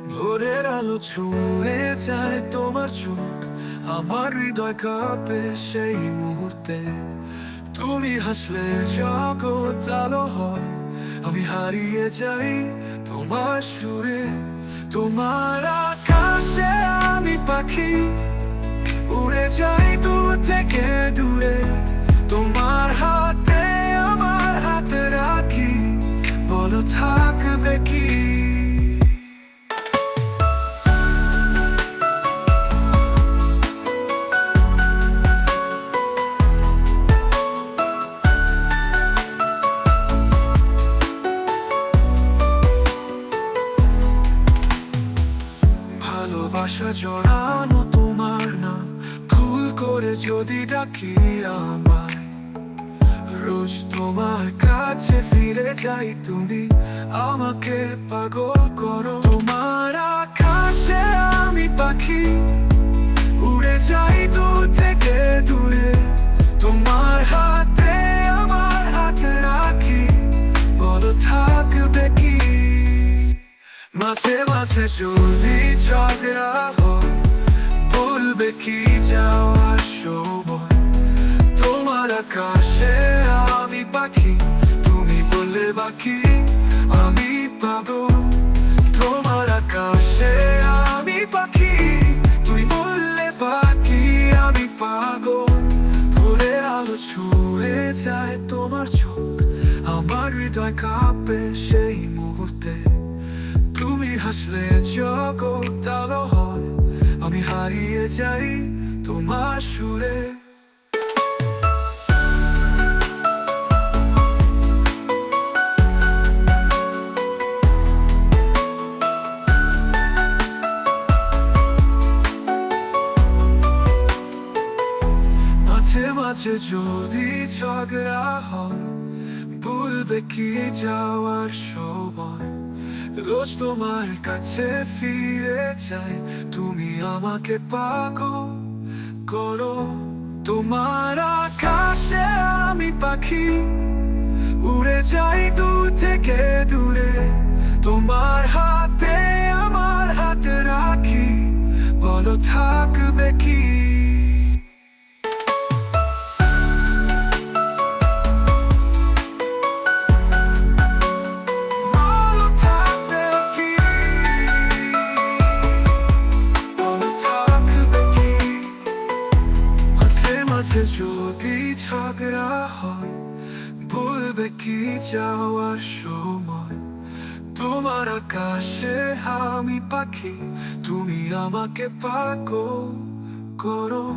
ভোরের আলো ছুঁয়ে যায় তোমার চোখ, আমার হৃদয় কাঁপে সেই মুহূর্তে। তুমি হাসলে জগৎ আলো হয়, আমি হারিয়ে যাই তোমার সুরে। তোমার আকাশে আমি পাখি, উড়ে যাই দূর থেকে দূরে। তোমার হাতে আমার হাতে রাখি, বলো থাকবে কি? ভালোবাসা জড়ানো তোমার নাম, ভুল করে যদি ডাকি আমায়, রোজ তোমার কাছে ফিরে যাই, তুমি আমাকে পাগল করো। তোমার আকাশে আমি পাখি, উড়ে যাই দূর থেকে দূরে। তোমার হাতে আমার হাতে রাখি, বলো থাকবে কি? মাঝে মাঝে যদি ঝগড়া হয়, বলবে কি যাওয়ার সময়। তোমার আকাশে আমি পাখি, তুমি বললে বাকি আমি পাগল। তোমার আকাশে আমি পাখি, তুমি বললে বাকি আমি পাগল। ভোরের আলো ছুঁয়ে যায় তোমার চোখ, আমার হৃদয় কাঁপে সেই মুহূর্তে। তুমি হাসলে জগৎ আলো হয়, আমি হারিয়ে যাই তোমার সুরে। মাঝে মাঝে যদি ঝগড়া হয়, বলবে কি যাওয়ার সময়। রোজ তোমার কাছে ফিরে যাই, তুমি আমাকে পাগল করো। তোমার আকাশে আমি পাখি, উড়ে যাই দূর থেকে দূরে। তোমার হাতে আমার হাতে রাখি, বলো থাকবে কি? যদি ঝগড়া হয়, বলবে কি যাওয়ার সময়। তোমার আকাশে আমি পাখি, তুমি আমাকে পাগল করো।